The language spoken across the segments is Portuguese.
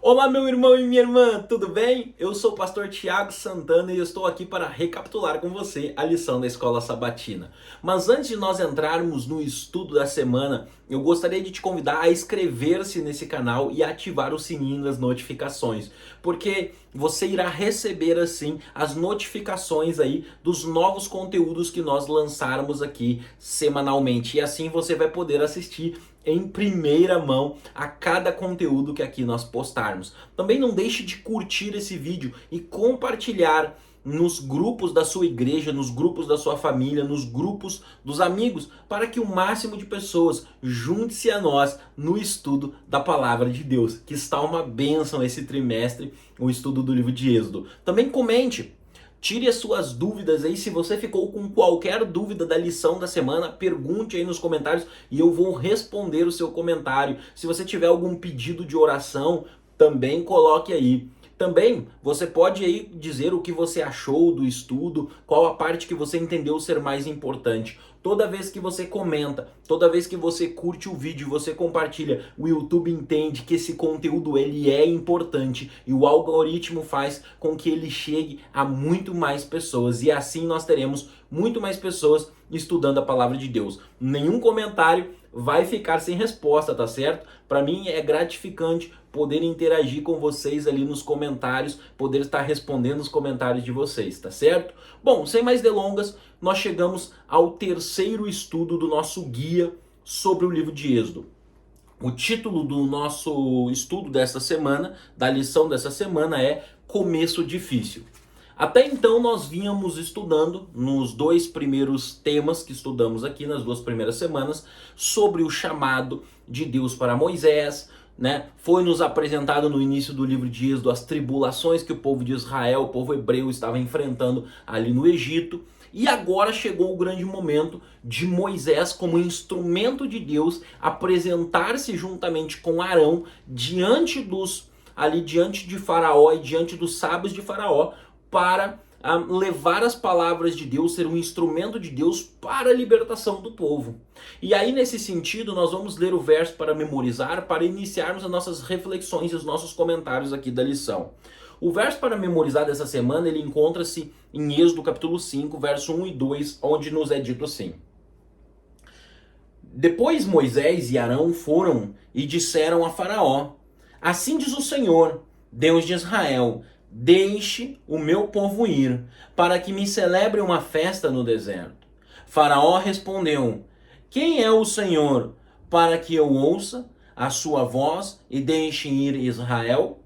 Olá, meu irmão e minha irmã, tudo bem? Eu sou o pastor Tiago Santana e eu estou aqui para recapitular com você a lição da Escola Sabatina. Mas antes de nós entrarmos no estudo da semana, eu gostaria de te convidar a inscrever-se nesse canal e ativar o sininho das notificações, porque você irá receber assim as notificações aí dos novos conteúdos que nós lançarmos aqui semanalmente e assim você vai poder assistir em primeira mão a cada conteúdo que aqui nós postarmos. Também não deixe de curtir esse vídeo e compartilhar nos grupos da sua igreja, nos grupos da sua família, nos grupos dos amigos, para que o máximo de pessoas junte-se a nós no estudo da palavra de Deus, que está uma bênção esse trimestre, o estudo do livro de Êxodo. Também comente. Tire as suas dúvidas aí. Se você ficou com qualquer dúvida da lição da semana, pergunte aí nos comentários e eu vou responder o seu comentário. Se você tiver algum pedido de oração, também coloque aí. Também você pode aí dizer o que você achou do estudo, qual a parte que você entendeu ser mais importante. Toda vez que você comenta, toda vez que você curte o vídeo, você compartilha, o YouTube entende que esse conteúdo ele é importante e o algoritmo faz com que ele chegue a muito mais pessoas e assim nós teremos muito mais pessoas estudando a palavra de Deus. Nenhum comentário vai ficar sem resposta, tá certo? Para mim é gratificante poder interagir com vocês ali nos comentários, poder estar respondendo os comentários de vocês, tá certo? Bom, sem mais delongas, nós chegamos ao terceiro estudo do nosso guia sobre o livro de Êxodo. O título do nosso estudo dessa semana, da lição dessa semana é Começo Difícil. Até então nós vínhamos estudando nos dois primeiros temas que estudamos aqui nas duas primeiras semanas sobre o chamado de Deus para Moisés, né? Foi nos apresentado no início do livro de Êxodo as tribulações que o povo de Israel, o povo hebreu estava enfrentando ali no Egito. E agora chegou o grande momento de Moisés, como instrumento de Deus, apresentar-se juntamente com Arão diante de Faraó e diante dos sábios de Faraó, para levar as palavras de Deus, ser um instrumento de Deus para a libertação do povo. E aí, nesse sentido, nós vamos ler o verso para memorizar, para iniciarmos as nossas reflexões e os nossos comentários aqui da lição. O verso para memorizar dessa semana, ele encontra-se em Êxodo capítulo 5, verso 1 e 2, onde nos é dito assim: Depois Moisés e Arão foram e disseram a Faraó: Assim diz o Senhor, Deus de Israel, deixe o meu povo ir, para que me celebre uma festa no deserto. Faraó respondeu: Quem é o Senhor, para que eu ouça a sua voz e deixe ir Israel?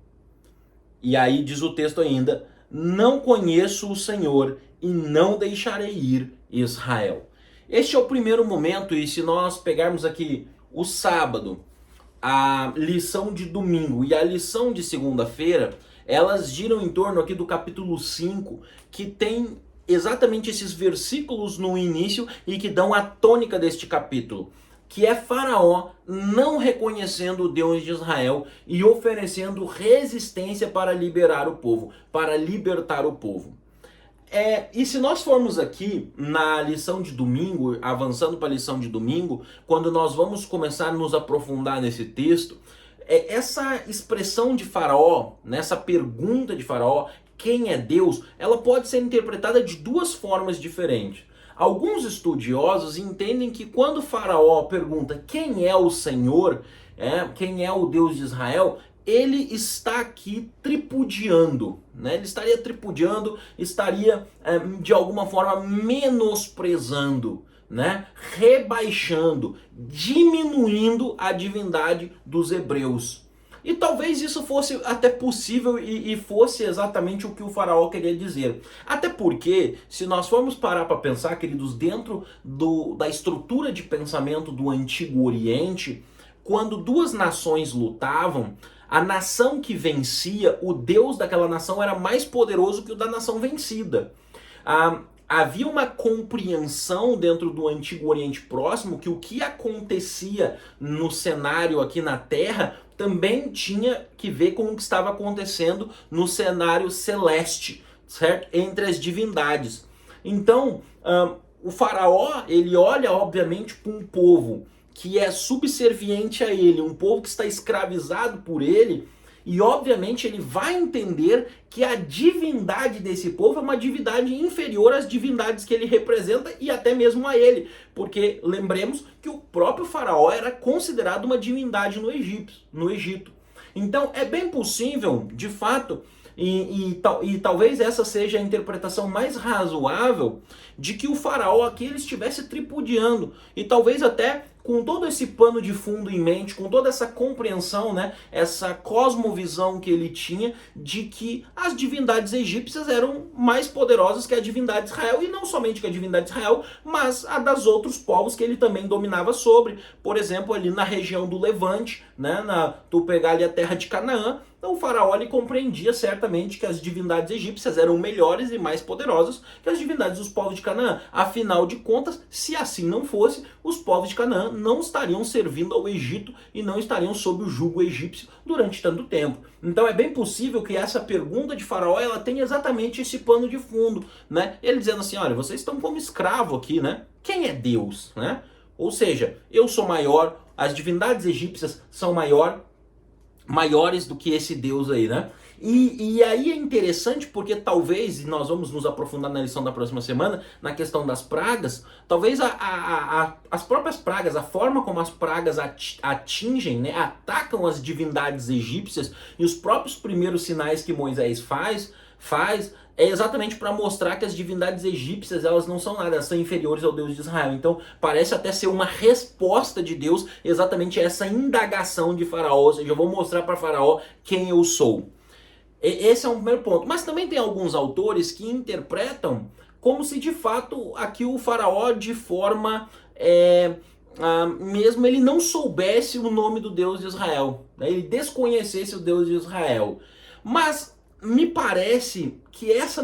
E aí diz o texto ainda: Não conheço o Senhor e não deixarei ir Israel. Este é o primeiro momento, e se nós pegarmos aqui o sábado, a lição de domingo e a lição de segunda-feira, elas giram em torno aqui do capítulo 5, que tem exatamente esses versículos no início e que dão a tônica deste capítulo, que é Faraó não reconhecendo o Deus de Israel e oferecendo resistência para liberar o povo, para libertar o povo. E se nós formos aqui na lição de domingo, avançando para a lição de domingo, quando nós vamos começar a nos aprofundar nesse texto, essa expressão de Faraó, nessa pergunta de Faraó, quem é Deus, ela pode ser interpretada de duas formas diferentes. Alguns estudiosos entendem que quando Faraó pergunta quem é o Senhor, quem é o Deus de Israel, ele está aqui tripudiando, né? Ele estaria tripudiando, estaria de alguma forma menosprezando, né? Rebaixando, diminuindo a divindade dos hebreus. E talvez isso fosse até possível e fosse exatamente o que o faraó queria dizer. Até porque, se nós formos parar para pensar, queridos, dentro da estrutura de pensamento do Antigo Oriente, quando duas nações lutavam, a nação que vencia, o Deus daquela nação era mais poderoso que o da nação vencida. Havia uma compreensão dentro do Antigo Oriente Próximo que o que acontecia no cenário aqui na Terra também tinha que ver com o que estava acontecendo no cenário celeste, certo? Entre as divindades. Então, o faraó, ele olha obviamente para um povo que é subserviente a ele, um povo que está escravizado por ele, E obviamente ele vai entender que a divindade desse povo é uma divindade inferior às divindades que ele representa e até mesmo a ele. Porque lembremos que o próprio faraó era considerado uma divindade no Egito. Então é bem possível, de fato, e talvez essa seja a interpretação mais razoável, de que o faraó aqui ele estivesse tripudiando, e talvez até com todo esse pano de fundo em mente, com toda essa compreensão, né, essa cosmovisão que ele tinha de que as divindades egípcias eram mais poderosas que a divindade de Israel, e não somente que a divindade de Israel, mas a das outros povos que ele também dominava sobre, por exemplo, ali na região do Levante, né, tu pegar ali a terra de Canaã. Então o faraó ele compreendia certamente que as divindades egípcias eram melhores e mais poderosas que as divindades dos povos de Canaã. Afinal de contas, se assim não fosse, os povos de Canaã não estariam servindo ao Egito e não estariam sob o jugo egípcio durante tanto tempo. Então é bem possível que essa pergunta de faraó ela tenha exatamente esse pano de fundo, né? Ele dizendo assim, olha, vocês estão como escravo aqui, né? Quem é Deus, né? Ou seja, eu sou maior, as divindades egípcias são maiores do que esse Deus aí, né? E aí é interessante porque talvez, e nós vamos nos aprofundar na lição da próxima semana, na questão das pragas, talvez as próprias pragas, a forma como as pragas atingem, né, atacam as divindades egípcias, e os próprios primeiros sinais que Moisés faz é exatamente para mostrar que as divindades egípcias elas não são nada, elas são inferiores ao Deus de Israel. Então parece até ser uma resposta de Deus exatamente a essa indagação de Faraó, ou seja, eu vou mostrar para Faraó quem eu sou. Esse é um primeiro ponto. Mas também tem alguns autores que interpretam como se de fato aqui o Faraó de forma mesmo ele não soubesse o nome do Deus de Israel, né? Ele desconhecesse o Deus de Israel. Mas me parece que esse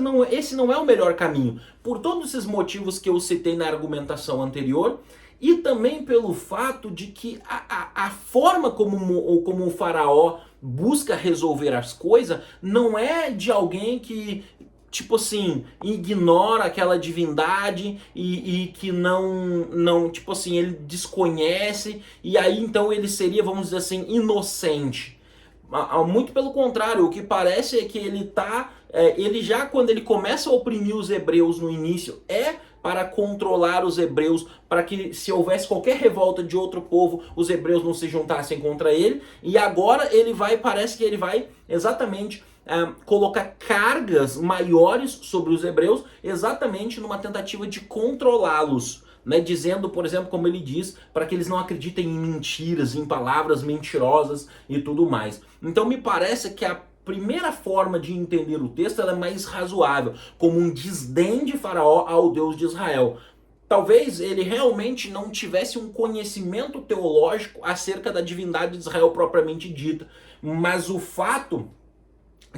não é o melhor caminho, por todos esses motivos que eu citei na argumentação anterior, e também pelo fato de que a forma como o faraó busca resolver as coisas não é de alguém que, tipo assim, ignora aquela divindade e que não, tipo assim, ele desconhece, e aí então ele seria, vamos dizer assim, inocente. Muito pelo contrário, o que parece é que ele já quando ele começa a oprimir os hebreus no início para controlar os hebreus, para que se houvesse qualquer revolta de outro povo, os hebreus não se juntassem contra ele, e agora parece que ele vai exatamente colocar cargas maiores sobre os hebreus, exatamente numa tentativa de controlá-los. Né, dizendo, por exemplo, como ele diz, para que eles não acreditem em mentiras, em palavras mentirosas e tudo mais. Então me parece que a primeira forma de entender o texto ela é mais razoável, como um desdém de Faraó ao Deus de Israel. Talvez ele realmente não tivesse um conhecimento teológico acerca da divindade de Israel propriamente dita, mas o fato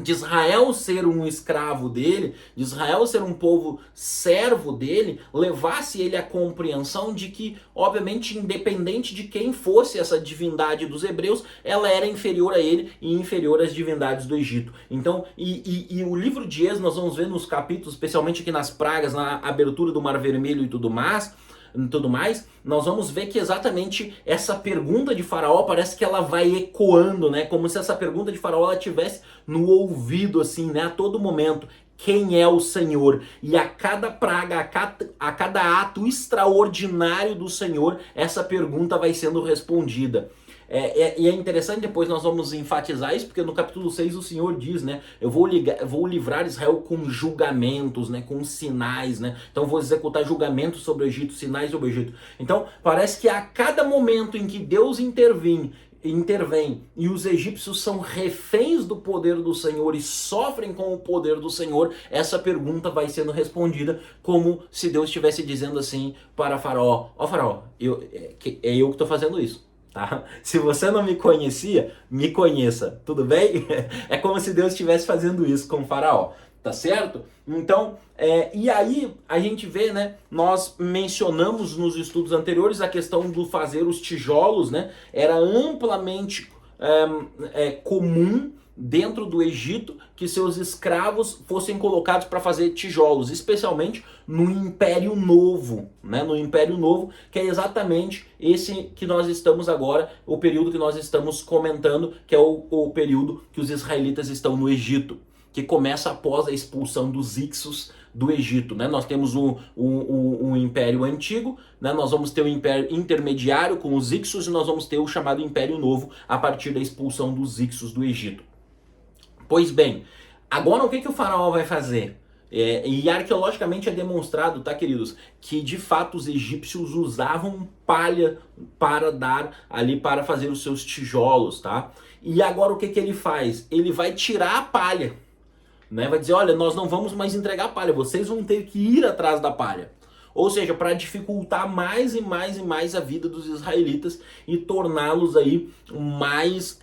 de Israel ser um escravo dele, de Israel ser um povo servo dele, levasse ele à compreensão de que, obviamente, independente de quem fosse essa divindade dos hebreus, ela era inferior a ele e inferior às divindades do Egito. Então, e o livro de Êxodo, nós vamos ver nos capítulos, especialmente aqui nas pragas, na abertura do Mar Vermelho e tudo mais, nós vamos ver que exatamente essa pergunta de Faraó parece que ela vai ecoando, né? Como se essa pergunta de Faraó ela tivesse no ouvido, assim, né? A todo momento. Quem é o Senhor? E a cada praga, a cada ato extraordinário do Senhor, essa pergunta vai sendo respondida. E é interessante, depois nós vamos enfatizar isso, porque no capítulo 6 o Senhor diz, né? Eu vou livrar Israel com julgamentos, né? Com sinais, né? Então vou executar julgamentos sobre o Egito, sinais sobre o Egito. Então parece que a cada momento em que Deus intervém e os egípcios são reféns do poder do Senhor e sofrem com o poder do Senhor, essa pergunta vai sendo respondida como se Deus estivesse dizendo assim para Faraó: ó Faraó, eu que estou fazendo isso. Tá? Se você não me conhecia, me conheça, tudo bem? É como se Deus estivesse fazendo isso com o Faraó, tá certo? Então, e aí a gente vê, né? Nós mencionamos nos estudos anteriores a questão do fazer os tijolos, né? Era amplamente comum dentro do Egito que seus escravos fossem colocados para fazer tijolos, especialmente no Império Novo, né? No Império Novo, que é exatamente esse que nós estamos agora, o período que nós estamos comentando, que é o período que os israelitas estão no Egito, que começa após a expulsão dos Hicsos do Egito, né? Nós temos o Império Antigo, né? Nós vamos ter o Império Intermediário com os Hicsos e nós vamos ter o chamado Império Novo a partir da expulsão dos Hicsos do Egito. Pois bem, agora o que o faraó vai fazer? E arqueologicamente é demonstrado, tá, queridos, que de fato os egípcios usavam palha para dar ali, para fazer os seus tijolos, tá? E agora o que ele faz? Ele vai tirar a palha, né? Vai dizer, olha, nós não vamos mais entregar palha, vocês vão ter que ir atrás da palha. Ou seja, para dificultar mais e mais e mais a vida dos israelitas e torná-los aí mais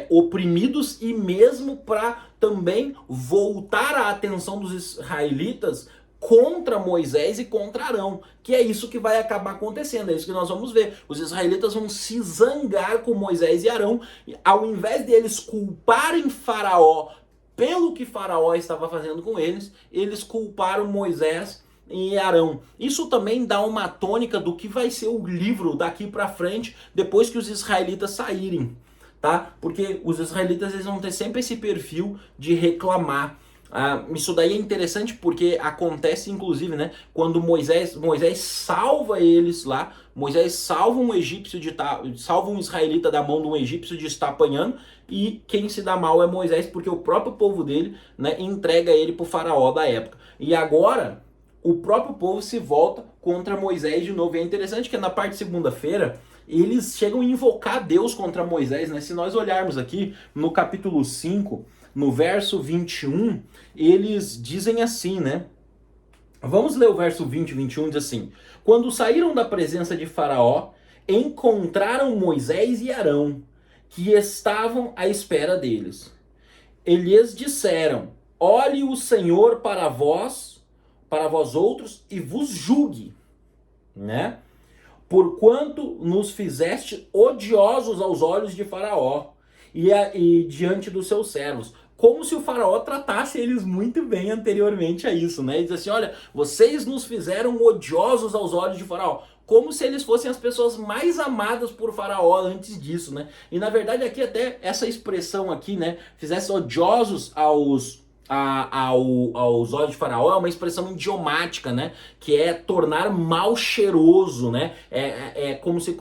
oprimidos, e mesmo para também voltar a atenção dos israelitas contra Moisés e contra Arão, que é isso que vai acabar acontecendo, é isso que nós vamos ver. Os israelitas vão se zangar com Moisés e Arão, e ao invés deles culparem Faraó pelo que Faraó estava fazendo com eles, eles culparam Moisés e Arão. Isso também dá uma tônica do que vai ser o livro daqui para frente, depois que os israelitas saírem, tá? Porque os israelitas eles vão ter sempre esse perfil de reclamar. Isso daí é interessante porque acontece inclusive, né, quando Moisés salva eles lá, Moisés salva um egípcio salva um israelita da mão de um egípcio de estar apanhando, e quem se dá mal é Moisés, porque o próprio povo dele, né, entrega ele para o faraó da época. E agora o próprio povo se volta contra Moisés de novo. E é interessante que na parte de segunda-feira eles chegam a invocar Deus contra Moisés, né? Se nós olharmos aqui no capítulo 5, no verso 21, eles dizem assim, né? Vamos ler o verso 20 e 21, diz assim: quando saíram da presença de Faraó, encontraram Moisés e Arão, que estavam à espera deles. Eles disseram: olhe o Senhor para vós outros, e vos julgue, né? Porquanto nos fizeste odiosos aos olhos de Faraó e diante dos seus servos. Como se o Faraó tratasse eles muito bem anteriormente a isso, né? Ele diz assim, olha, vocês nos fizeram odiosos aos olhos de Faraó. Como se eles fossem as pessoas mais amadas por Faraó antes disso, né? E na verdade aqui até essa expressão aqui, né? Fizesse odiosos aos olhos de Faraó é uma expressão idiomática, né? Que é tornar mal cheiroso, né? É como se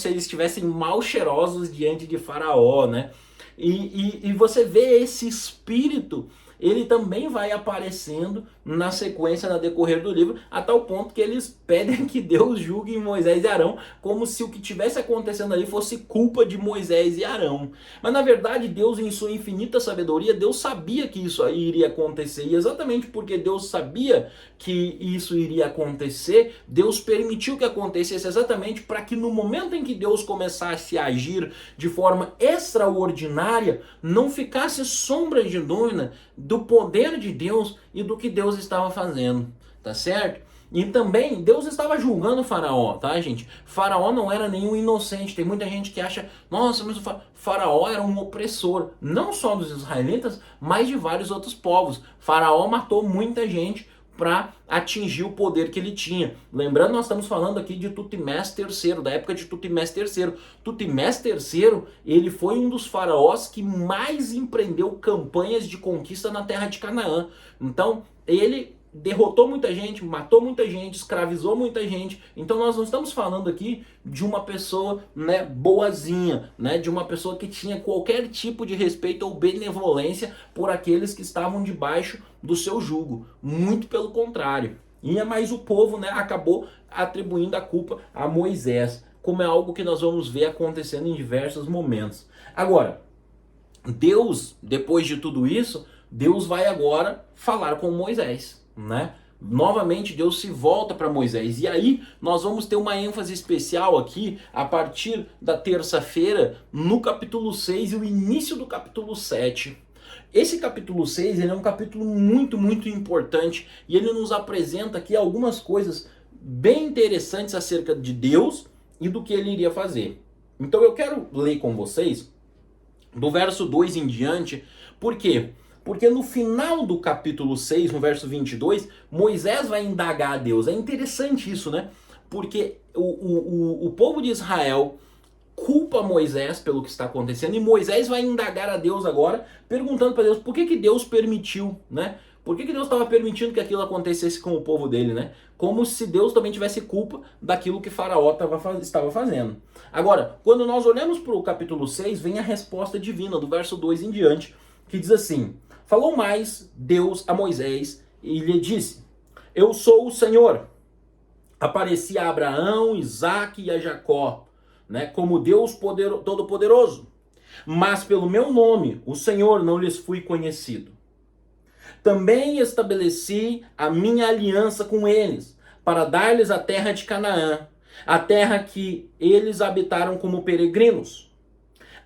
eles estivessem mal cheirosos diante de Faraó, né? E você vê esse espírito, ele também vai aparecendo na sequência, no decorrer do livro, a tal ponto que eles pedem que Deus julgue Moisés e Arão, como se o que estivesse acontecendo ali fosse culpa de Moisés e Arão. Mas na verdade Deus, em sua infinita sabedoria, Deus sabia que isso aí iria acontecer, e exatamente porque Deus sabia que isso iria acontecer, Deus permitiu que acontecesse, exatamente para que no momento em que Deus começasse a agir de forma extraordinária, não ficasse sombra de dúvida do poder de Deus e do que Deus estava fazendo, tá certo? E também Deus estava julgando o Faraó, tá, gente? Faraó não era nenhum inocente. Tem muita gente que acha, nossa, mas o Faraó era um opressor, não só dos israelitas, mas de vários outros povos. Faraó matou muita gente para atingir o poder que ele tinha. Lembrando, nós estamos falando aqui de Tutmés III, da época de Tutmés III. Tutmés III, ele foi um dos faraós que mais empreendeu campanhas de conquista na terra de Canaã. Então, ele derrotou muita gente, matou muita gente, escravizou muita gente. Então nós não estamos falando aqui de uma pessoa, né, boazinha, né, de uma pessoa que tinha qualquer tipo de respeito ou benevolência por aqueles que estavam debaixo do seu jugo. Muito pelo contrário. E mais o povo, né, acabou atribuindo a culpa a Moisés, como é algo que nós vamos ver acontecendo em diversos momentos. Agora, Deus, depois de tudo isso, Deus vai agora falar com Moisés, né? Novamente Deus se volta para Moisés, e aí nós vamos ter uma ênfase especial aqui a partir da terça-feira no capítulo 6 e o início do capítulo 7. Esse capítulo 6 ele é um capítulo muito, muito importante, e ele nos apresenta aqui algumas coisas bem interessantes acerca de Deus e do que ele iria fazer. Então eu quero ler com vocês do verso 2 em diante. Por quê? Porque no final do capítulo 6, no verso 22, Moisés vai indagar a Deus. É interessante isso, né? Porque o povo de Israel culpa Moisés pelo que está acontecendo, e Moisés vai indagar a Deus agora, perguntando para Deus por que Deus permitiu, né? Por que Deus estava permitindo que aquilo acontecesse com o povo dele, né? Como se Deus também tivesse culpa daquilo que Faraó estava fazendo. Agora, quando nós olhamos para o capítulo 6, vem a resposta divina, do verso 2 em diante, que diz assim: falou mais Deus a Moisés e lhe disse: eu sou o Senhor. Apareci a Abraão, Isaque e a Jacó, né, como Deus Todo-Poderoso. Mas pelo meu nome, o Senhor, não lhes fui conhecido. Também estabeleci a minha aliança com eles, para dar-lhes a terra de Canaã, a terra que eles habitaram como peregrinos.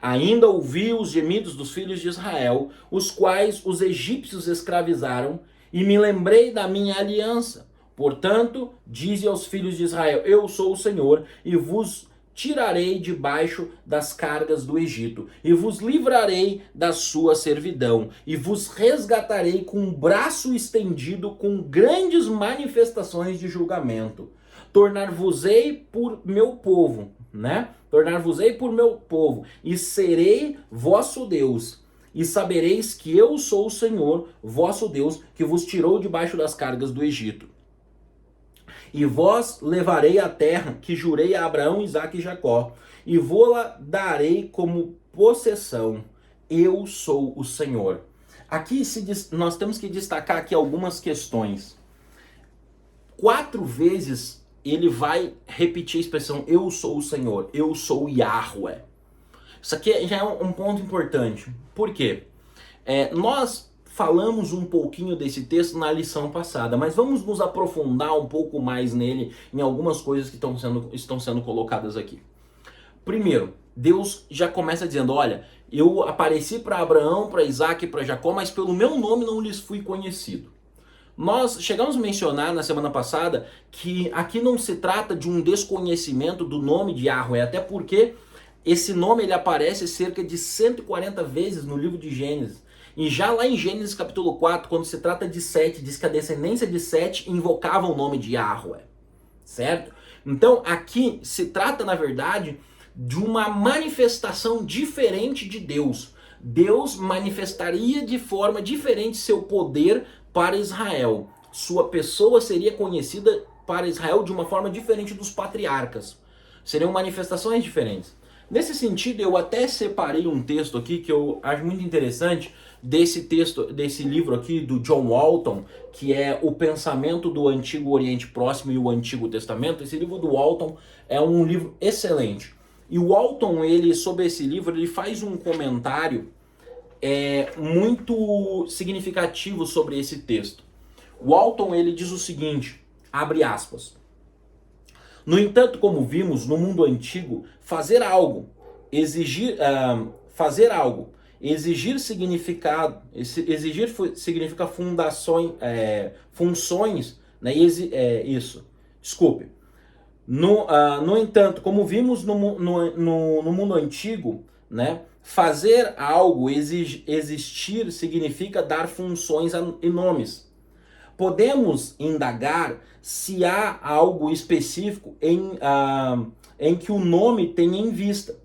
Ainda ouvi os gemidos dos filhos de Israel, os quais os egípcios escravizaram, e me lembrei da minha aliança. Portanto, dize aos filhos de Israel: eu sou o Senhor, e vos tirarei debaixo das cargas do Egito, e vos livrarei da sua servidão, e vos resgatarei com um braço estendido, com grandes manifestações de julgamento. Tornar-vos-ei por meu povo, né? Tornar-vos-ei por meu povo, e serei vosso Deus. E sabereis que eu sou o Senhor, vosso Deus, que vos tirou debaixo das cargas do Egito. E vós levarei a terra que jurei a Abraão, Isaque e Jacó, e vou-la darei como possessão. Eu sou o Senhor. Aqui nós temos que destacar aqui algumas questões. 4 vezes ele vai repetir a expressão eu sou o Senhor, eu sou o Yahweh. Isso aqui já é um ponto importante. Por quê? Nós falamos um pouquinho desse texto na lição passada, mas vamos nos aprofundar um pouco mais nele, em algumas coisas que estão sendo colocadas aqui. Primeiro, Deus já começa dizendo: olha, eu apareci para Abraão, para Isaque e para Jacó, mas pelo meu nome não lhes fui conhecido. Nós chegamos a mencionar na semana passada que aqui não se trata de um desconhecimento do nome de Yahweh, até porque esse nome ele aparece cerca de 140 vezes no livro de Gênesis. E já lá em Gênesis capítulo 4, quando se trata de Sete, diz que a descendência de Sete invocava o nome de Yahweh, certo? Então aqui se trata, na verdade, de uma manifestação diferente de Deus. Deus manifestaria de forma diferente seu poder para Israel. Sua pessoa seria conhecida para Israel de uma forma diferente dos patriarcas. Seriam manifestações diferentes. Nesse sentido, eu até separei um texto aqui que eu acho muito interessante, desse livro aqui do John Walton, que é O Pensamento do Antigo Oriente Próximo e o Antigo Testamento. Esse livro do Walton é um livro excelente. E o Walton, sobre esse livro, ele faz um comentário muito significativo sobre esse texto. O Walton, ele diz o seguinte, abre aspas: no entanto, como vimos no mundo antigo, fazer algo significa funções, né? Desculpe. No entanto, como vimos no mundo antigo, né? Fazer algo, existir, significa dar funções e nomes. Podemos indagar se há algo específico em que o nome tenha em vista.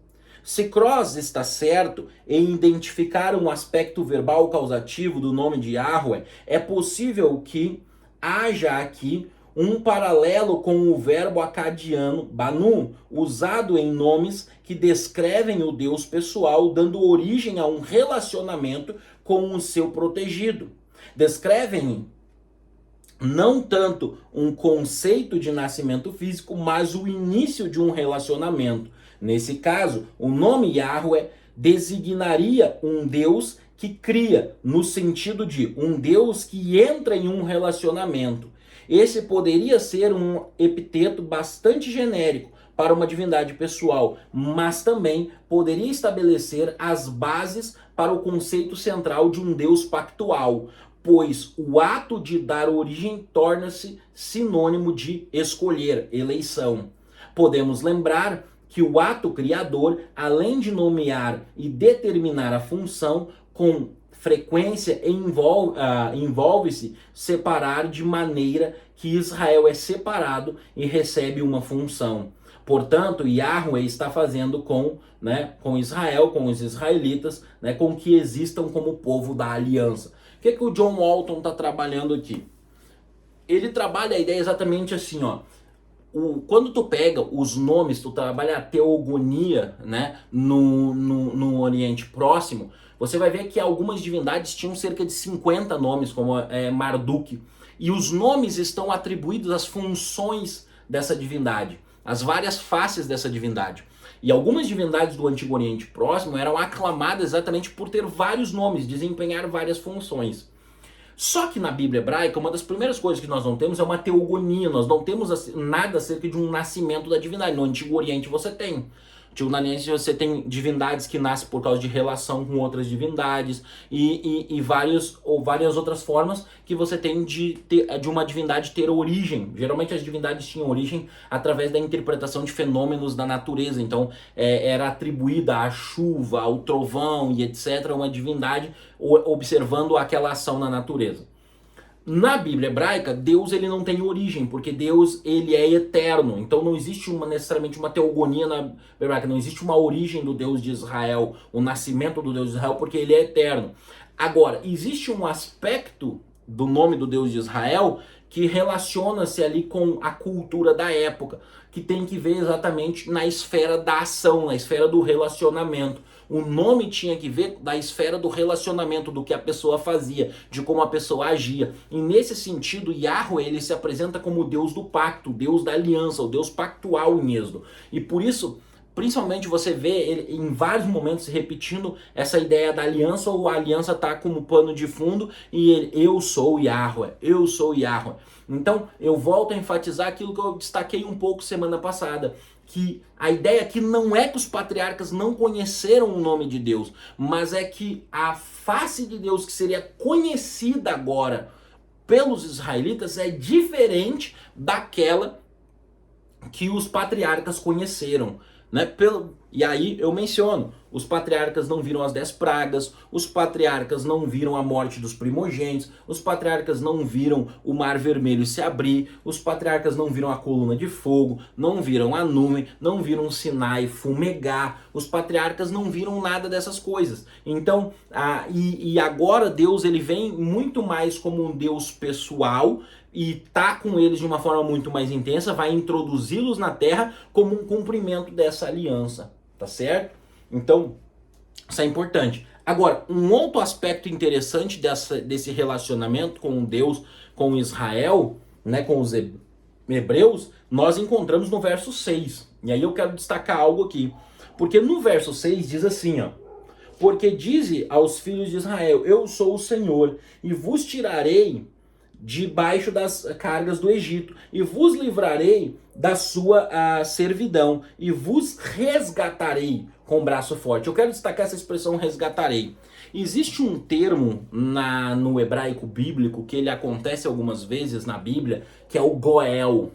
Se Cross está certo em identificar um aspecto verbal causativo do nome de Yahweh, é possível que haja aqui um paralelo com o verbo acadiano Banu, usado em nomes que descrevem o Deus pessoal, dando origem a um relacionamento com o seu protegido. Descrevem não tanto um conceito de nascimento físico, mas o início de um relacionamento. Nesse caso, o nome Yahweh designaria um Deus que cria, no sentido de um Deus que entra em um relacionamento. Esse poderia ser um epiteto bastante genérico para uma divindade pessoal, mas também poderia estabelecer as bases para o conceito central de um Deus pactual, pois o ato de dar origem torna-se sinônimo de escolher, eleição. Podemos lembrar que o ato criador, além de nomear e determinar a função, com frequência envolve-se separar de maneira que Israel é separado e recebe uma função. Portanto, Yahweh está fazendo com Israel, com os israelitas, né, com que existam como povo da aliança. O que o John Walton está trabalhando aqui? Ele trabalha a ideia exatamente assim, ó. Quando tu pega os nomes, tu trabalha a teogonia, né, no Oriente Próximo, você vai ver que algumas divindades tinham cerca de 50 nomes, como Marduk. E os nomes estão atribuídos às funções dessa divindade, às várias faces dessa divindade. E algumas divindades do Antigo Oriente Próximo eram aclamadas exatamente por ter vários nomes, desempenhar várias funções. Só que na Bíblia hebraica, uma das primeiras coisas que nós não temos é uma teogonia, nós não temos nada acerca de um nascimento da divindade. No Antigo Oriente você tem. No Antigo Oriente você tem divindades que nascem por causa de relação com outras divindades e várias outras formas que você tem de uma divindade ter origem. Geralmente as divindades tinham origem através da interpretação de fenômenos da natureza. Então era atribuída à chuva, ao trovão e etc. uma divindade observando aquela ação na natureza. Na Bíblia hebraica, Deus ele não tem origem, porque Deus ele é eterno. Então não existe necessariamente uma teogonia na Bíblia hebraica, não existe uma origem do Deus de Israel, o nascimento do Deus de Israel, porque ele é eterno. Agora, existe um aspecto do nome do Deus de Israel que relaciona-se ali com a cultura da época, que tem que ver exatamente na esfera da ação, na esfera do relacionamento. O nome tinha que ver da esfera do relacionamento, do que a pessoa fazia, de como a pessoa agia. E nesse sentido, Yahweh ele se apresenta como o Deus do pacto, o Deus da aliança, o Deus pactual em Êxodo. E por isso, principalmente você vê ele em vários momentos repetindo essa ideia da aliança, ou a aliança está como pano de fundo e ele, eu sou Yahweh, eu sou Yahweh. Então eu volto a enfatizar aquilo que eu destaquei um pouco semana passada, que a ideia aqui não é que os patriarcas não conheceram o nome de Deus, mas é que a face de Deus que seria conhecida agora pelos israelitas é diferente daquela que os patriarcas conheceram. Né? E aí eu menciono, os patriarcas não viram as 10 pragas, os patriarcas não viram a morte dos primogênitos, os patriarcas não viram o mar vermelho se abrir, os patriarcas não viram a coluna de fogo, não viram a nuvem, não viram o Sinai fumegar, os patriarcas não viram nada dessas coisas. Então, agora Deus ele vem muito mais como um Deus pessoal, e tá com eles de uma forma muito mais intensa, vai introduzi-los na terra como um cumprimento dessa aliança, tá certo? Então, isso é importante. Agora, um outro aspecto interessante desse relacionamento com Deus, com Israel, né, com os hebreus, nós encontramos no verso 6. E aí eu quero destacar algo aqui. Porque no verso 6 diz assim, ó: porque dize aos filhos de Israel, eu sou o Senhor, e vos tirarei debaixo das cargas do Egito, e vos livrarei da sua servidão, e vos resgatarei com braço forte. Eu quero destacar essa expressão resgatarei. Existe um termo no hebraico bíblico, que ele acontece algumas vezes na Bíblia, que é o Goel.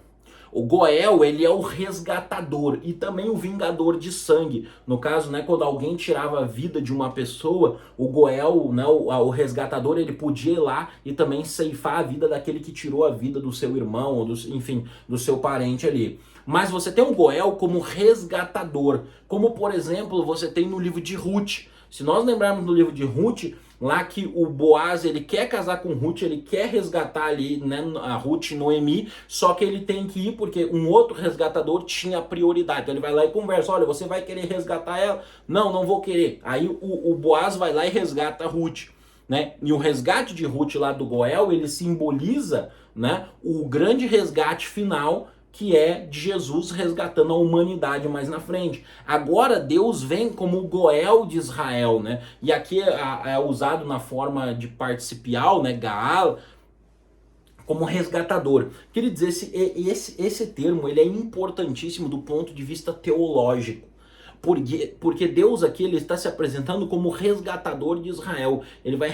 O Goel, ele é o resgatador e também o vingador de sangue. No caso, né, quando alguém tirava a vida de uma pessoa, o Goel, né, o resgatador, ele podia ir lá e também ceifar a vida daquele que tirou a vida do seu irmão, ou enfim, do seu parente ali. Mas você tem o Goel como resgatador, como por exemplo você tem no livro de Ruth. Se nós lembrarmos do livro de Ruth, lá que o Boaz ele quer casar com Ruth, ele quer resgatar ali, né, a Ruth e Noemi, só que ele tem que ir porque um outro resgatador tinha prioridade. Então ele vai lá e conversa, olha, você vai querer resgatar ela? Não, não vou querer. Aí o Boaz vai lá e resgata a Ruth. Né? E o resgate de Ruth lá do Goel, ele simboliza, né, o grande resgate final, que é de Jesus resgatando a humanidade mais na frente. Agora Deus vem como o Goel de Israel, né? E aqui é usado na forma de participial, né? Gaal, como resgatador. Queria dizer, esse termo ele é importantíssimo do ponto de vista teológico. Porque Deus aqui ele está se apresentando como resgatador de Israel. Ele vai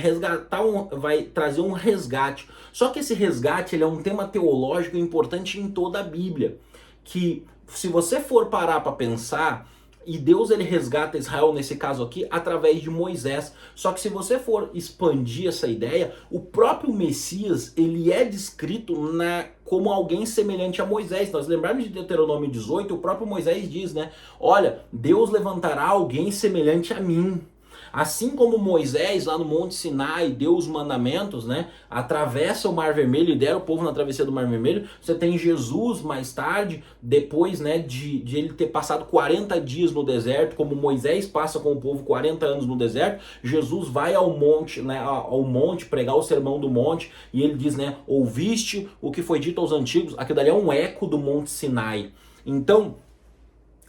vai trazer um resgate. Só que esse resgate ele é um tema teológico importante em toda a Bíblia. Que se você for parar para pensar, e Deus ele resgata Israel nesse caso aqui através de Moisés. Só que se você for expandir essa ideia, o próprio Messias ele é descrito como alguém semelhante a Moisés. Nós lembramos de Deuteronômio 18, o próprio Moisés diz, né? Olha, Deus levantará alguém semelhante a mim. Assim como Moisés, lá no Monte Sinai, deu os mandamentos, né? Atravessa o Mar Vermelho, lidera o povo na travessia do Mar Vermelho. Você tem Jesus mais tarde, depois, né, de ele ter passado 40 dias no deserto, como Moisés passa com o povo 40 anos no deserto. Jesus vai ao monte, né, ao monte, pregar o sermão do monte, e ele diz, né, ouviste o que foi dito aos antigos. Aquilo dali é um eco do Monte Sinai. Então,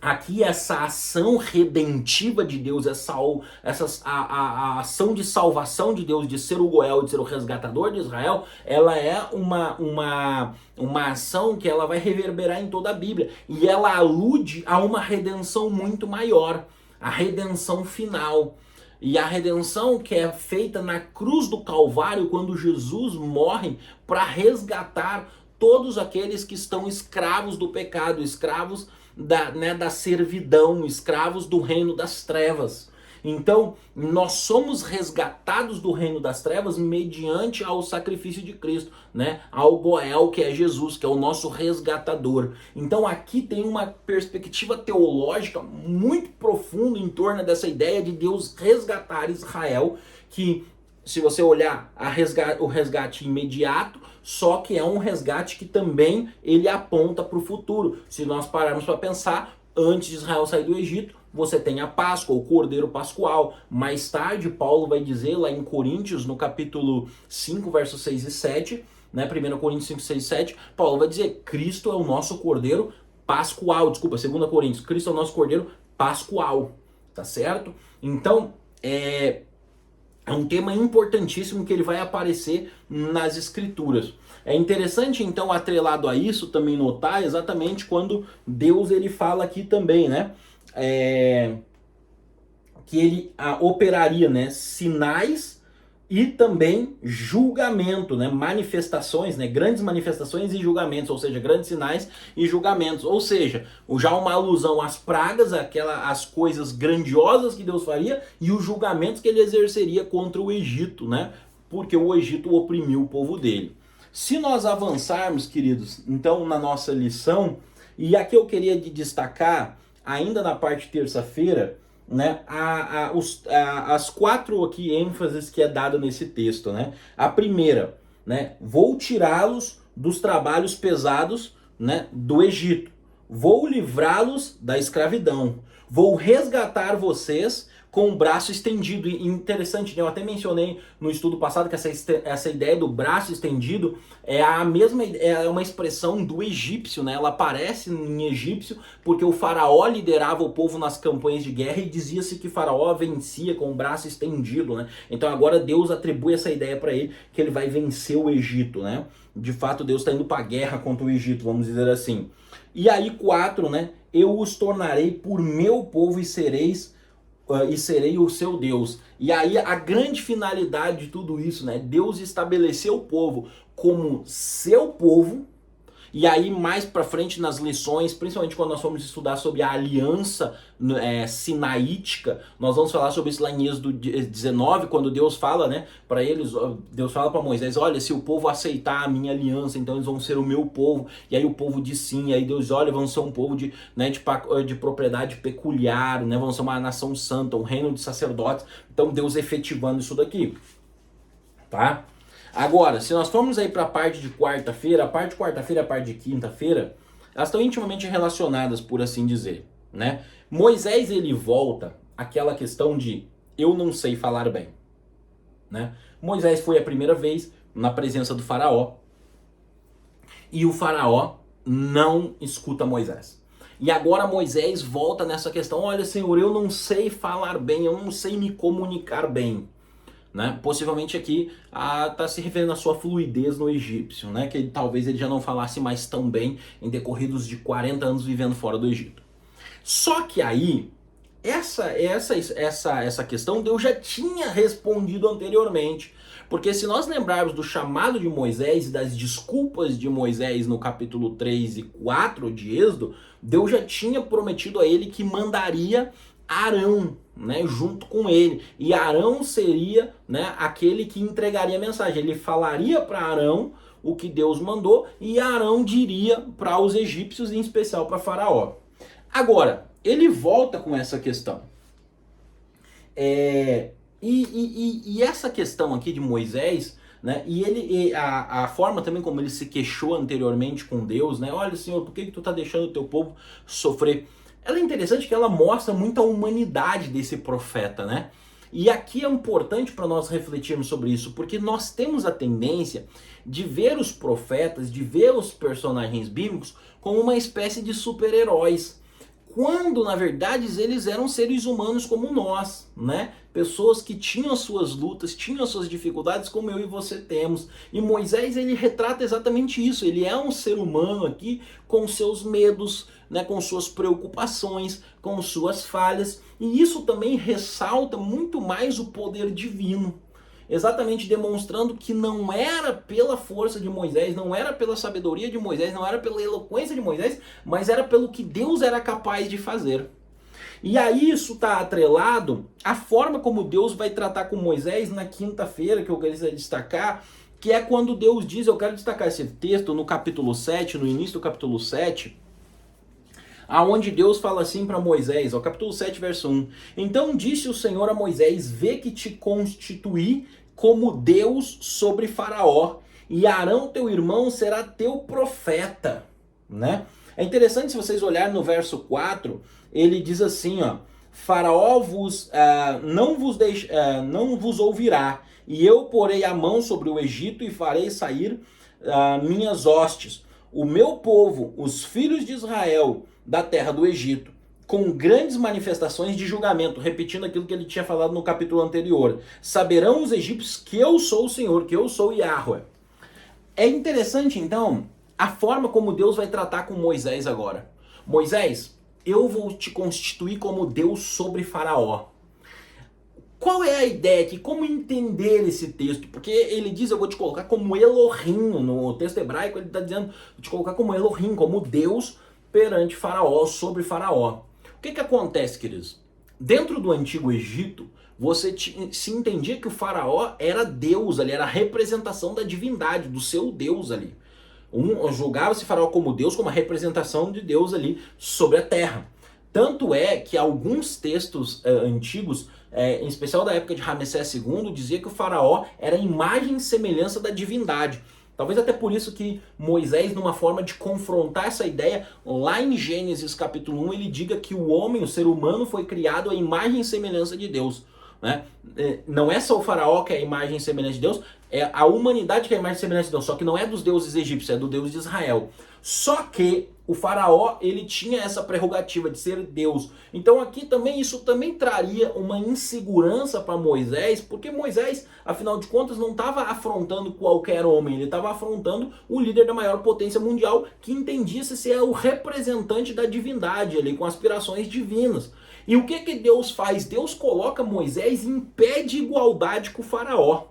aqui essa ação redentiva de Deus, a ação de salvação de Deus, de ser o Goel, de ser o resgatador de Israel, ela é uma ação que ela vai reverberar em toda a Bíblia. E ela alude a uma redenção muito maior, a redenção final. E a redenção que é feita na cruz do Calvário, quando Jesus morre para resgatar todos aqueles que estão escravos do pecado, escravos da servidão, escravos do reino das trevas. Então, nós somos resgatados do reino das trevas mediante ao sacrifício de Cristo, né? Ao Goel, que é Jesus, que é o nosso resgatador. Então, aqui tem uma perspectiva teológica muito profunda em torno dessa ideia de Deus resgatar Israel, que, se você olhar o resgate imediato, só que é um resgate que também ele aponta para o futuro. Se nós pararmos para pensar, antes de Israel sair do Egito, você tem a Páscoa, o Cordeiro Pascual. Mais tarde, Paulo vai dizer lá em Coríntios, no capítulo 5, versos 6 e 7, né, 1 Coríntios 5, 6 e 7, Paulo vai dizer, Cristo é o nosso Cordeiro Pascual. Desculpa, 2 Coríntios, Cristo é o nosso Cordeiro Pascual. Tá certo? Então, é um tema importantíssimo que ele vai aparecer nas escrituras. É interessante, então, atrelado a isso, também notar exatamente quando Deus ele fala aqui também, né? Que ele operaria, né, sinais e também julgamento, né, manifestações, né, grandes manifestações e julgamentos, ou seja, grandes sinais e julgamentos, ou seja, já uma alusão às pragas, as coisas grandiosas que Deus faria e os julgamentos que ele exerceria contra o Egito, né, porque o Egito oprimiu o povo dele. Se nós avançarmos, queridos, então na nossa lição, e aqui eu queria destacar, ainda na parte terça-feira, né, as 4 aqui ênfases que é dado nesse texto, né? A primeira, né, vou tirá-los dos trabalhos pesados, né, do Egito. Vou livrá-los da escravidão. Vou resgatar vocês com o braço estendido. E interessante, né? Eu até mencionei no estudo passado que essa ideia do braço estendido é uma expressão do egípcio, né? Ela aparece em egípcio porque o faraó liderava o povo nas campanhas de guerra e dizia-se que faraó vencia com o braço estendido, né? Então agora Deus atribui essa ideia para ele, que ele vai vencer o Egito, né? De fato, Deus está indo para a guerra contra o Egito, vamos dizer assim. E aí 4, né? Eu os tornarei por meu povo e serei o seu Deus. E aí a grande finalidade de tudo isso, né? Deus estabeleceu o povo como seu povo. E aí mais pra frente nas lições, principalmente quando nós formos estudar sobre a aliança sinaítica, nós vamos falar sobre isso lá em Êxodo 19, quando Deus fala, né, para eles, Deus fala para Moisés, olha, se o povo aceitar a minha aliança, então eles vão ser o meu povo. E aí o povo diz sim, e aí Deus, olha, vão ser um povo de propriedade peculiar, né, vão ser uma nação santa, um reino de sacerdotes. Então Deus efetivando isso daqui, tá? Agora, se nós formos aí para a parte de quarta-feira, a parte de quarta-feira e a parte de quinta-feira, elas estão intimamente relacionadas, por assim dizer, né? Moisés, ele volta àquela questão de eu não sei falar bem, né? Moisés foi a primeira vez na presença do faraó e o faraó não escuta Moisés. E agora Moisés volta nessa questão, olha, Senhor, eu não sei falar bem, eu não sei me comunicar bem. Né? Possivelmente aqui está se referindo à sua fluidez no egípcio, né? Que talvez ele já não falasse mais tão bem em decorridos de 40 anos vivendo fora do Egito. Só que aí essa questão Deus já tinha respondido anteriormente. Porque se nós lembrarmos do chamado de Moisés e das desculpas de Moisés no capítulo 3 e 4 de Êxodo, Deus já tinha prometido a ele que mandaria Arão, né, junto com ele. E Arão seria, né, aquele que entregaria a mensagem. Ele falaria para Arão o que Deus mandou e Arão diria para os egípcios, em especial para Faraó. Agora, ele volta com essa questão. E essa questão aqui de Moisés, né, a forma também como ele se queixou anteriormente com Deus, né, olha, Senhor, por que tu tá deixando o teu povo sofrer? Ela é interessante que ela mostra muito a humanidade desse profeta, né? E aqui é importante para nós refletirmos sobre isso, porque nós temos a tendência de ver os profetas, de ver os personagens bíblicos como uma espécie de super-heróis, quando na verdade eles eram seres humanos como nós, né? Pessoas que tinham as suas lutas, tinham as suas dificuldades, como eu e você temos. E Moisés, ele retrata exatamente isso. Ele é um ser humano aqui com seus medos, né, com suas preocupações, com suas falhas. E isso também ressalta muito mais o poder divino. Exatamente demonstrando que não era pela força de Moisés, não era pela sabedoria de Moisés, não era pela eloquência de Moisés, mas era pelo que Deus era capaz de fazer. E aí isso está atrelado à forma como Deus vai tratar com Moisés na quinta-feira, que eu queria destacar, que é quando Deus diz, eu quero destacar esse texto no capítulo 7, no início do capítulo 7, aonde Deus fala assim para Moisés, ó, capítulo 7, verso 1. Então disse o Senhor a Moisés, vê que te constituí como Deus sobre Faraó, e Arão teu irmão será teu profeta, né? É interessante se vocês olharem no verso 4, ele diz assim, ó, Faraó não vos ouvirá, e eu porei a mão sobre o Egito e farei sair minhas hostes, o meu povo, os filhos de Israel, da terra do Egito, com grandes manifestações de julgamento, repetindo aquilo que ele tinha falado no capítulo anterior. Saberão os egípcios que eu sou o Senhor, que eu sou Yahweh. É interessante, então, a forma como Deus vai tratar com Moisés agora. Moisés, eu vou te constituir como Deus sobre Faraó. Qual é a ideia aqui? Como entender esse texto? Porque ele diz, eu vou te colocar como Elohim, no texto hebraico ele está dizendo, vou te colocar como Elohim, como Deus perante Faraó, sobre Faraó. O que acontece, queridos? Dentro do Antigo Egito, se entendia que o Faraó era Deus ali, era a representação da divindade, do seu Deus ali. Julgava-se Faraó como Deus, como a representação de Deus ali sobre a terra. Tanto é que alguns textos antigos, em especial da época de Ramsés II, dizia que o Faraó era a imagem e semelhança da divindade. Talvez até por isso que Moisés, numa forma de confrontar essa ideia, lá em Gênesis capítulo 1, ele diga que o homem, o ser humano, foi criado à imagem e semelhança de Deus. Né? Não é só o faraó que é a imagem e semelhança de Deus, é a humanidade que é a imagem e semelhança de Deus, só que não é dos deuses egípcios, é do Deus de Israel. Só que o faraó, ele tinha essa prerrogativa de ser Deus. Então aqui também, isso também traria uma insegurança para Moisés, porque Moisés, afinal de contas, não estava afrontando qualquer homem, ele estava afrontando o líder da maior potência mundial, que entendia-se ser o representante da divindade ali, com aspirações divinas. E o que Deus faz? Deus coloca Moisés em pé de igualdade com o faraó.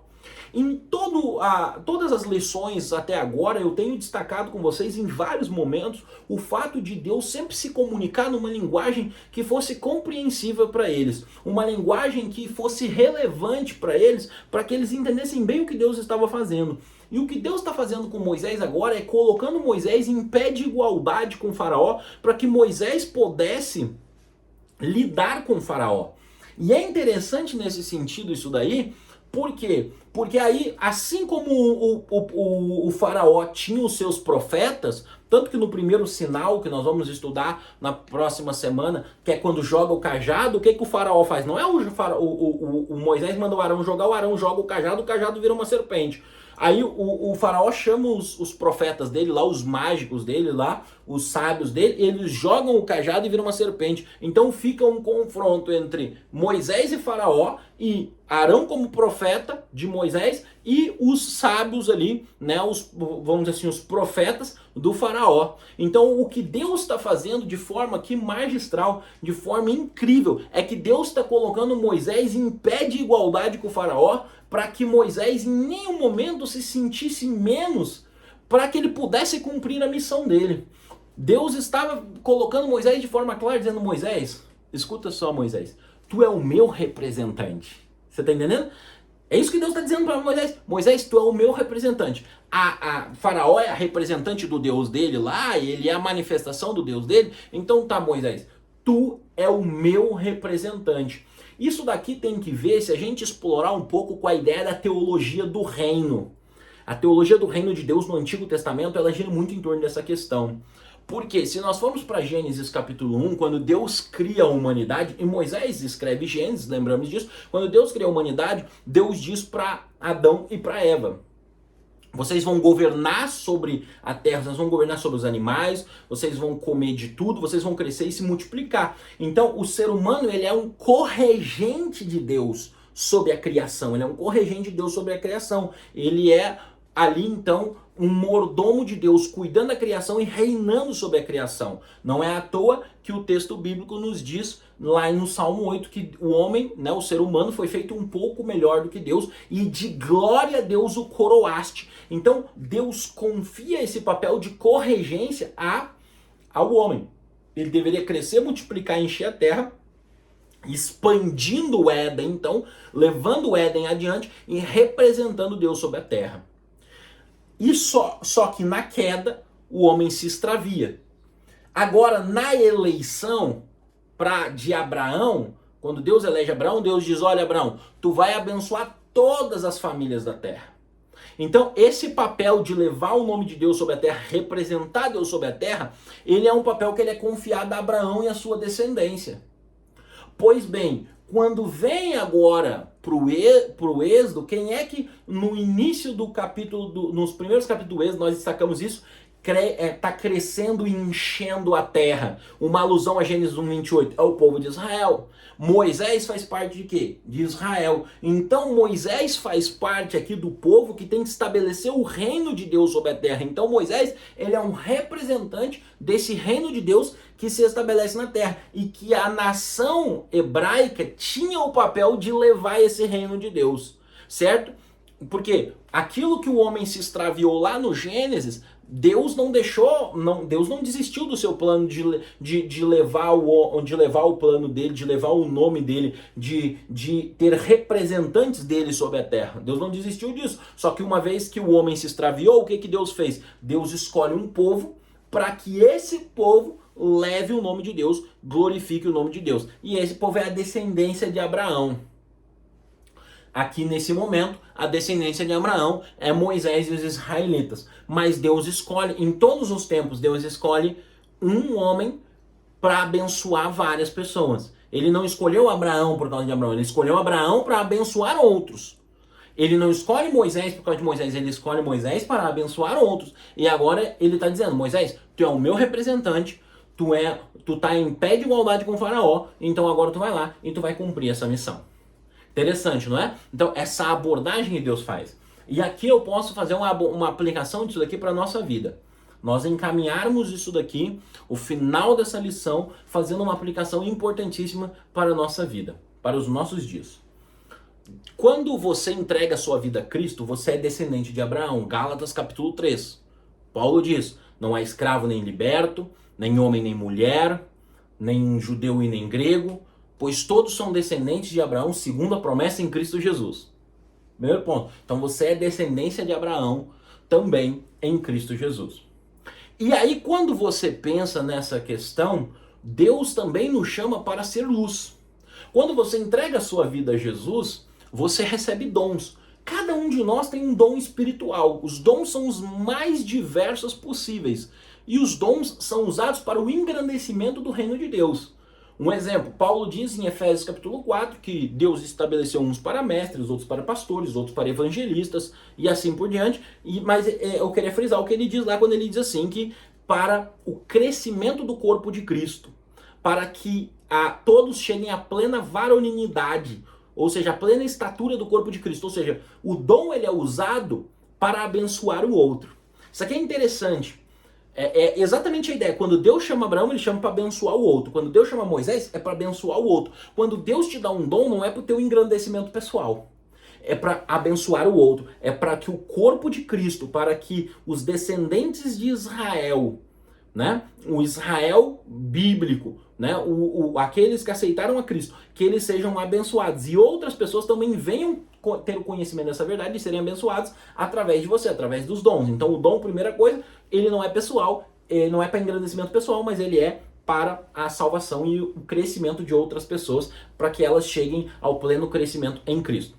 Em todas as lições até agora, eu tenho destacado com vocês em vários momentos o fato de Deus sempre se comunicar numa linguagem que fosse compreensível para eles. Uma linguagem que fosse relevante para eles, para que eles entendessem bem o que Deus estava fazendo. E o que Deus está fazendo com Moisés agora é colocando Moisés em pé de igualdade com o faraó, para que Moisés pudesse lidar com o faraó. E é interessante nesse sentido isso daí. Por quê? Porque aí, assim como o faraó tinha os seus profetas, tanto que no primeiro sinal que nós vamos estudar na próxima semana, que é quando joga o cajado, o que o faraó faz? Não é o Moisés manda o Arão jogar, o Arão joga o cajado vira uma serpente. Aí o faraó chama os profetas dele lá, os mágicos dele lá, os sábios dele, eles jogam o cajado e viram uma serpente. Então fica um confronto entre Moisés e faraó, e Arão como profeta Moisés e os sábios ali, né, vamos dizer assim, os profetas do faraó. Então o que Deus está fazendo de forma aqui magistral, de forma incrível, é que Deus está colocando Moisés em pé de igualdade com o faraó, para que Moisés em nenhum momento se sentisse menos, para que ele pudesse cumprir a missão dele. Deus estava colocando Moisés de forma clara, dizendo: Moisés, escuta só, Moisés, tu é o meu representante. Você está entendendo? É isso que Deus está dizendo para Moisés. Moisés, tu é o meu representante. A Faraó é a representante do Deus dele lá, ele é a manifestação do Deus dele. Então tá, Moisés, tu é o meu representante. Isso daqui tem que ver se a gente explorar um pouco com a ideia da teologia do reino. A teologia do reino de Deus no Antigo Testamento, ela gira muito em torno dessa questão. Porque se nós formos para Gênesis capítulo 1, quando Deus cria a humanidade, e Moisés escreve Gênesis, lembramos disso, quando Deus cria a humanidade, Deus diz para Adão e para Eva: vocês vão governar sobre a terra, vocês vão governar sobre os animais, vocês vão comer de tudo, vocês vão crescer e se multiplicar. Então o ser humano, ele é um corregente de Deus sobre a criação, ele é um corregente de Deus sobre a criação. Ele é ali então um mordomo de Deus, cuidando da criação e reinando sobre a criação. Não é à toa que o texto bíblico nos diz lá no Salmo 8 que o homem, né, o ser humano, foi feito um pouco melhor do que Deus, e de glória a Deus o coroaste. Então Deus confia esse papel de corregência ao homem. Ele deveria crescer, multiplicar, encher a terra, expandindo o Éden, então, levando o Éden adiante e representando Deus sobre a terra. E só que na queda o homem se extravia. Agora, na eleição de Abraão, quando Deus elege Abraão, Deus diz: olha, Abraão, tu vai abençoar todas as famílias da terra. Então, esse papel de levar o nome de Deus sobre a terra, representar Deus sobre a terra, ele é um papel que ele é confiado a Abraão e a sua descendência. Pois bem, quando vem agora pro Êxodo, quem é que no início do capítulo, nos primeiros capítulos do Êxodo, nós destacamos isso, está crescendo e enchendo a terra? Uma alusão a Gênesis 1:28, é o povo de Israel. Moisés faz parte de quê? De Israel. Então Moisés faz parte aqui do povo que tem que estabelecer o reino de Deus sobre a terra. Então Moisés, ele é um representante desse reino de Deus que se estabelece na terra, e que a nação hebraica tinha o papel de levar esse reino de Deus, certo? Porque aquilo que o homem se extraviou lá no Gênesis, Deus não deixou, Deus não desistiu do seu plano de levar o plano dele, de levar o nome dele, de ter representantes dele sobre a terra. Deus não desistiu disso. Só que uma vez que o homem se extraviou, o que Deus fez? Deus escolhe um povo para que esse povo leve o nome de Deus, glorifique o nome de Deus. E esse povo é a descendência de Abraão. Aqui nesse momento, a descendência de Abraão é Moisés e os israelitas. Mas Deus escolhe, em todos os tempos, Deus escolhe um homem para abençoar várias pessoas. Ele não escolheu Abraão por causa de Abraão, ele escolheu Abraão para abençoar outros. Ele não escolhe Moisés por causa de Moisés, ele escolhe Moisés para abençoar outros. E agora ele está dizendo: Moisés, tu é o meu representante, tu tá em pé de igualdade com o faraó, então agora tu vai lá e tu vai cumprir essa missão. Interessante, não é? Então, essa abordagem que Deus faz. E aqui eu posso fazer uma aplicação disso daqui para a nossa vida. Nós encaminharmos isso daqui, o final dessa lição, fazendo uma aplicação importantíssima para a nossa vida, para os nossos dias. Quando você entrega a sua vida a Cristo, você é descendente de Abraão. Gálatas capítulo 3. Paulo diz: não há escravo nem liberto, nem homem nem mulher, nem judeu e nem grego, pois todos são descendentes de Abraão segundo a promessa em Cristo Jesus. Primeiro ponto. Então você é descendência de Abraão também em Cristo Jesus. E aí quando você pensa nessa questão, Deus também nos chama para ser luz. Quando você entrega a sua vida a Jesus, você recebe dons. Cada um de nós tem um dom espiritual. Os dons são os mais diversos possíveis. E os dons são usados para o engrandecimento do reino de Deus. Um exemplo, Paulo diz em Efésios capítulo 4 que Deus estabeleceu uns para mestres, outros para pastores, outros para evangelistas e assim por diante. Mas eu queria frisar o que ele diz lá quando ele diz assim, que para o crescimento do corpo de Cristo, para que todos cheguem à plena varonilidade, ou seja, a plena estatura do corpo de Cristo. Ou seja, o dom ele é usado para abençoar o outro. Isso aqui é interessante. É exatamente a ideia. Quando Deus chama Abraão, ele chama para abençoar o outro. Quando Deus chama Moisés, é para abençoar o outro. Quando Deus te dá um dom, não é para o teu engrandecimento pessoal. É para abençoar o outro. É para que o corpo de Cristo, para que os descendentes de Israel, né, o Israel bíblico, né, aqueles que aceitaram a Cristo, que eles sejam abençoados. E outras pessoas também venham ter o conhecimento dessa verdade e serem abençoados através de você, através dos dons. Então o dom, primeira coisa, ele não é pessoal, ele não é para engrandecimento pessoal, mas ele é para a salvação e o crescimento de outras pessoas, para que elas cheguem ao pleno crescimento em Cristo.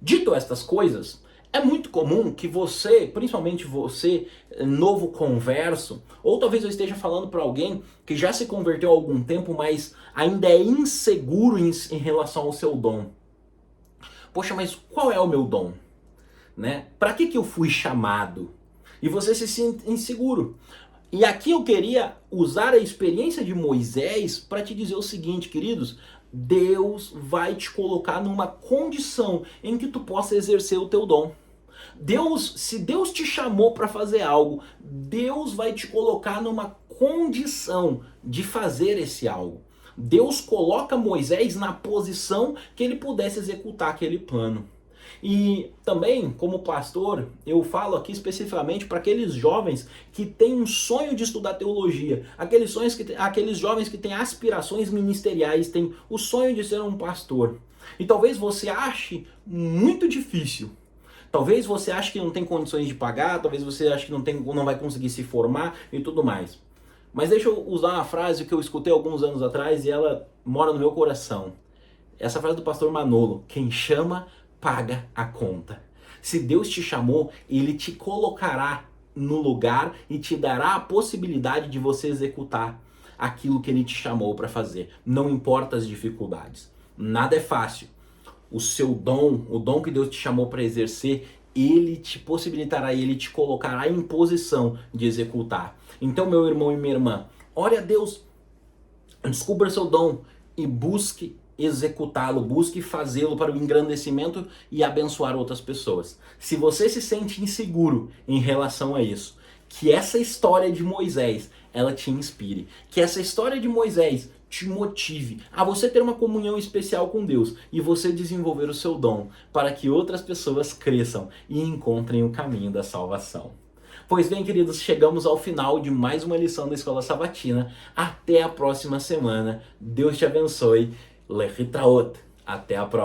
Dito estas coisas, é muito comum que você, principalmente você, novo converso, ou talvez eu esteja falando para alguém que já se converteu há algum tempo, mas ainda é inseguro em relação ao seu dom. Poxa, mas qual é o meu dom? Né? Para que eu fui chamado? E você se sente inseguro. E aqui eu queria usar a experiência de Moisés para te dizer o seguinte, queridos: Deus vai te colocar numa condição em que tu possa exercer o teu dom. Se Deus te chamou para fazer algo, Deus vai te colocar numa condição de fazer esse algo. Deus coloca Moisés na posição que ele pudesse executar aquele plano. E também, como pastor, eu falo aqui especificamente para aqueles jovens que têm um sonho de estudar teologia, aqueles jovens que têm aspirações ministeriais, têm o sonho de ser um pastor. E talvez você ache muito difícil. Talvez você ache que não tem condições de pagar, talvez você ache que não vai conseguir se formar e tudo mais. Mas deixa eu usar uma frase que eu escutei alguns anos atrás e ela mora no meu coração. Essa frase do pastor Manolo: quem chama, paga a conta. Se Deus te chamou, Ele te colocará no lugar e te dará a possibilidade de você executar aquilo que Ele te chamou para fazer. Não importa as dificuldades. Nada é fácil. O seu dom, o dom que Deus te chamou para exercer, Ele te possibilitará, Ele te colocará em posição de executar. Então, meu irmão e minha irmã, ore a Deus, descubra seu dom e busque executá-lo, busque fazê-lo para o engrandecimento e abençoar outras pessoas. Se você se sente inseguro em relação a isso, que essa história de Moisés, ela te inspire. Que essa história de Moisés te motive a você ter uma comunhão especial com Deus e você desenvolver o seu dom para que outras pessoas cresçam e encontrem o caminho da salvação. Pois bem, queridos, chegamos ao final de mais uma lição da Escola Sabatina. Até a próxima semana. Deus te abençoe. Lehitraot. Até a próxima.